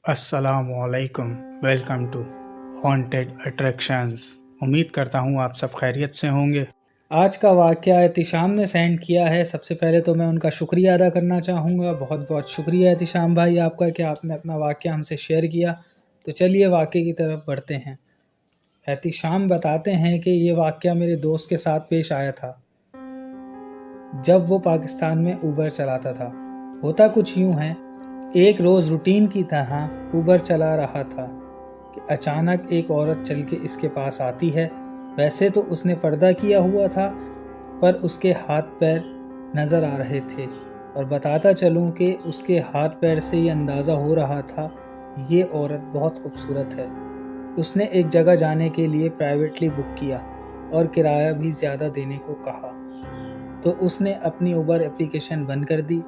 अस्सलामुअलैकुम। Welcome to haunted attractions. उम्मीद करता हूँ आप सब खैरियत से होंगे। आज का वाक़या एहतिशाम ने सेंड किया है। सबसे पहले तो मैं उनका शुक्रिया अदा करना चाहूँगा। बहुत बहुत शुक्रिया एहतिशाम भाई आपका कि आपने अपना वाक़या हमसे शेयर किया। तो चलिए वाक़ये की तरफ बढ़ते हैं। एहतिशाम बताते हैं कि ये वाक़या मेरे दोस्त के साथ पेश आया था जब वो पाकिस्तान में ऊबर चलाता था। होता कुछ यूँ है, एक रोज़ रूटीन की तरह ऊबर चला रहा था कि अचानक एक औरत चल के इसके पास आती है। वैसे तो उसने पर्दा किया हुआ था, पर उसके हाथ पैर नज़र आ रहे थे। और बताता चलूँ कि उसके हाथ पैर से ये अंदाज़ा हो रहा था ये औरत बहुत खूबसूरत है। उसने एक जगह जाने के लिए प्राइवेटली बुक किया और किराया भी ज़्यादा देने को कहा, तो उसने अपनी ऊबर एप्लीकेशन बंद कर दी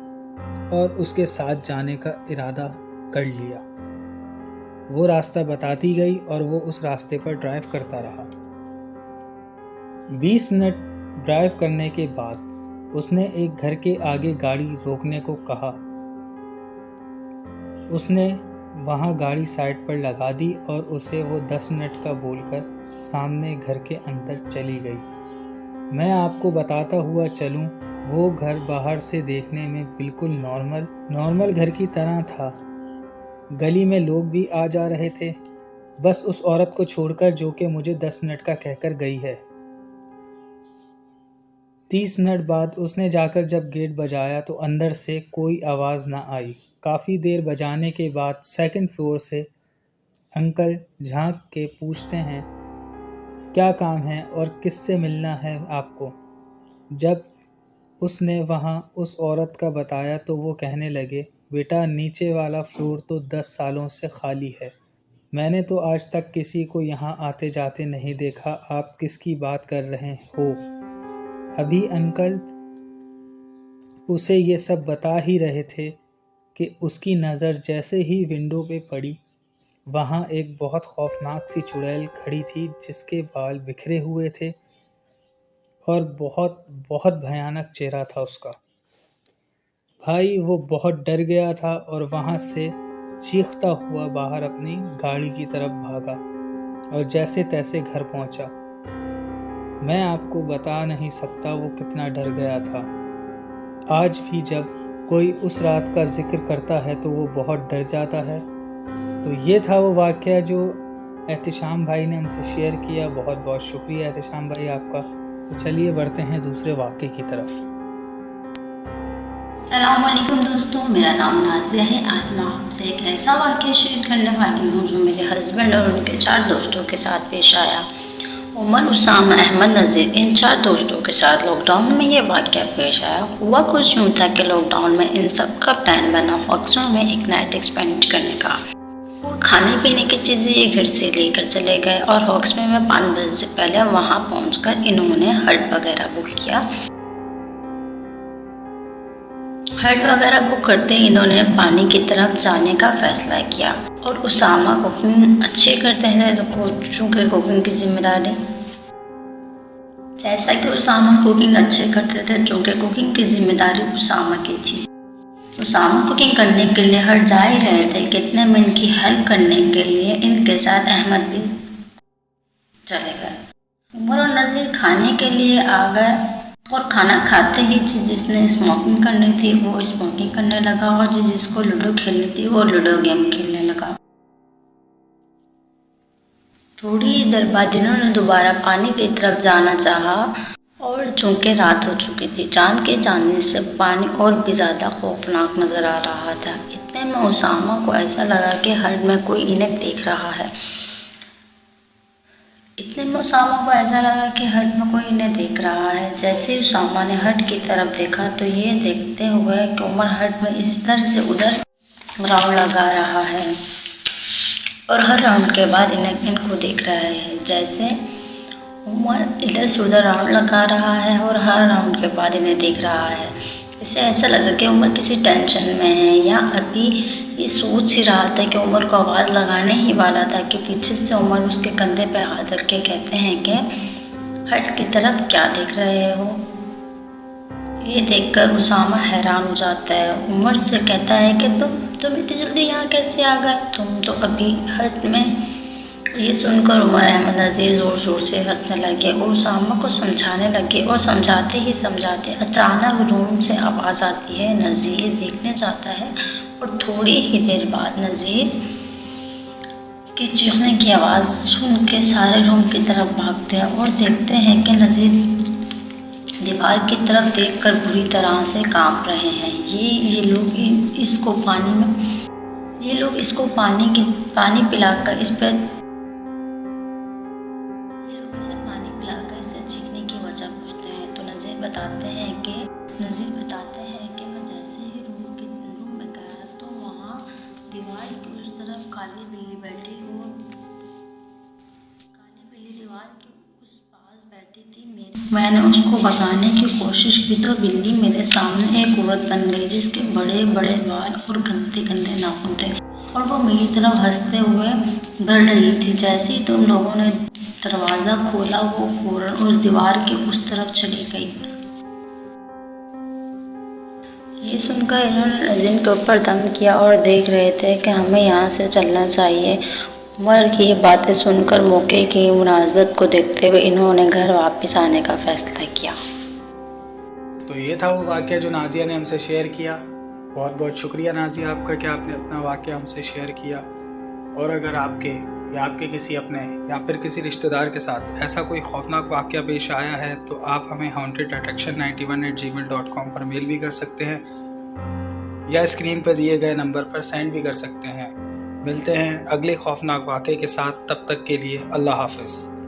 और उसके साथ जाने का इरादा कर लिया। वो रास्ता बताती गई और वो उस रास्ते पर ड्राइव करता रहा। 20 मिनट ड्राइव करने के बाद उसने एक घर के आगे गाड़ी रोकने को कहा। उसने वहाँ गाड़ी साइड पर लगा दी और उसे वो 10 मिनट का बोलकर सामने घर के अंदर चली गई। मैं आपको बताता हुआ चलूँ, वो घर बाहर से देखने में बिल्कुल नॉर्मल घर की तरह था। गली में लोग भी आ जा रहे थे, बस उस औरत को छोड़कर जो कि मुझे 10 मिनट का कहकर गई है। 30 मिनट बाद उसने जाकर जब गेट बजाया तो अंदर से कोई आवाज़ ना आई। काफ़ी देर बजाने के बाद सेकंड फ्लोर से अंकल झांक के पूछते हैं, क्या काम है और किससे मिलना है आपको। जब उसने वहाँ उस औरत का बताया तो वो कहने लगे, बेटा नीचे वाला फ्लोर तो 10 सालों से खाली है। मैंने तो आज तक किसी को यहाँ आते जाते नहीं देखा। आप किसकी बात कर रहे हो। अभी अंकल उसे ये सब बता ही रहे थे कि उसकी नज़र जैसे ही विंडो पे पड़ी, वहाँ एक बहुत खौफनाक सी चुड़ैल खड़ी थी जिसके बाल बिखरे हुए थे और बहुत बहुत भयानक चेहरा था उसका। भाई वो बहुत डर गया था और वहाँ से चीखता हुआ बाहर अपनी गाड़ी की तरफ भागा और जैसे तैसे घर पहुँचा। मैं आपको बता नहीं सकता वो कितना डर गया था। आज भी जब कोई उस रात का जिक्र करता है तो वो बहुत डर जाता है। तो ये था वो वाक़या जो एहतिशाम भाई ने हमसे शेयर किया। बहुत बहुत शुक्रिया एहतिशाम भाई आपका। तो चलिए बढ़ते हैं दूसरे वाक़ये की तरफ। अस्सलाम वालेकुम दोस्तों, मेरा नाम नाज़िया है। आज मैं आपसे एक ऐसा वाक़या शेयर करने वाली हूँ जो मेरे हस्बैंड और उनके 4 दोस्तों के साथ पेश आया। उमर, उसामा, अहमद, नज़ीर, इन 4 दोस्तों के साथ लॉकडाउन में ये वाक़या पेश आया। हुआ कुछ यूँ था कि लॉकडाउन में इन सब का प्लान बना हॉक्स में एक नाइट स्पेंड करने का। वो खाने पीने की चीज़ें ये घर से लेकर चले गए और हॉक्स में 5 बजे से पहले वहाँ पहुँचकर इन्होंने हट वगैरह बुक किया। हट वगैरह बुक करते ही इन्होंने पानी की तरफ जाने का फैसला किया। और उसामा कुकिंग अच्छे करते हैं तो चूँकि कुकिंग की जिम्मेदारी, जैसा कि उसामा कुकिंग अच्छे करते थे चूँकि कुकिंग की जिम्मेदारी उसामा की थी। उसामा कुकिंग करने के लिए हट जा ही रहे थे, कितने में इनकी हेल्प करने के लिए इनके साथ अहमद भी चले गए। उमर और नज़ीर खाने के लिए आ गए और खाना खाते ही जिसने स्मोकिंग करनी थी वो स्मोकिंग करने लगा और जिसको लूडो खेलनी थी वो लूडो गेम खेलने लगा। थोड़ी देर बाद इन्होंने दोबारा पानी की तरफ जाना चाहा और चूंकि रात हो चुकी थी, चांद के चांदने से पानी और भी ज़्यादा खौफनाक नज़र आ रहा था। इतने में उसामा को ऐसा लगा कि हट में कोई इन्हें देख रहा है। इतने में उसामा को ऐसा लगा कि हट में कोई इन्हें देख रहा है। जैसे ही उसामा ने हट की तरफ देखा तो ये देखते हुए कि उमर हट में इस तरह से उधर राउंड लगा रहा है और हर राउंड के बाद इनको देख रहा है। जैसे उमर इधर से उधर राउंड लगा रहा है और हर राउंड के बाद इन्हें देख रहा है। इसे ऐसा लगा कि उमर किसी टेंशन में है या अभी ये सोच ही रहा था कि उमर को आवाज़ लगाने ही वाला था कि पीछे से उमर उसके कंधे पे हाथ रख के कहते हैं कि हट की तरफ क्या देख रहे हो। ये देखकर उसामा हैरान हो जाता है। उमर से कहता है कि तुम इतनी जल्दी यहाँ कैसे आ गए, तुम तो अभी हट में। ये सुनकर उमर अहमद नज़ीर ज़ोर ज़ोर से हंसने लगे और उसामा को समझाने लगे और समझाते ही समझाते अचानक रूम से आवाज़ आती है। नज़ीर देखने जाता है और थोड़ी ही देर बाद नज़ीर की चीखने की आवाज़ सुन के सारे रूम की तरफ भागते हैं और देखते हैं कि नज़ीर दीवार की तरफ देखकर बुरी तरह से कांप रहे हैं। ये लोग इसको पानी पिलाकर इसे चीखने की वजह पूछते हैं। तो नज़ीर बताते हैं कि मैं जैसे ही रूम में गया तो वहाँ दीवार की उस तरफ काली बिल्ली बैठी दीवार के उस पास बैठी थी। मैंने उसको भगाने की कोशिश की तो बिल्ली मेरे सामने एक औरत बन गई जिसके बड़े बड़े बाल और गंदे गंदे नाखून थे और वो मेरी तरफ हंसते हुए बढ़ रही थी। जैसे ही तुम लोगों ने दरवाज़ा खोला वो फौरन उस दीवार के उस तरफ चली गई। ये सुनकर इन्होंने नज़ीर के ऊपर दम किया और देख रहे थे कि हमें यहाँ से चलना चाहिए। उमर की ये बातें सुनकर मौके की मुनासिबत को देखते हुए इन्होंने घर वापस आने का फैसला किया। तो ये था वो वाक़या जो नाज़िया ने हमसे शेयर किया। बहुत बहुत शुक्रिया नाज़िया आपका कि आपने अपना वाक़या हमसे शेयर किया। और अगर आपके या आपके किसी अपने या फिर किसी रिश्तेदार के साथ ऐसा कोई खौफनाक वाक़या पेश आया है तो आप हमें hauntedattraction91@gmail.com पर मेल भी कर सकते हैं या स्क्रीन पर दिए गए नंबर पर सेंड भी कर सकते हैं। मिलते हैं अगले खौफनाक वाक़े के साथ, तब तक के लिए अल्लाह हाफ़िज़।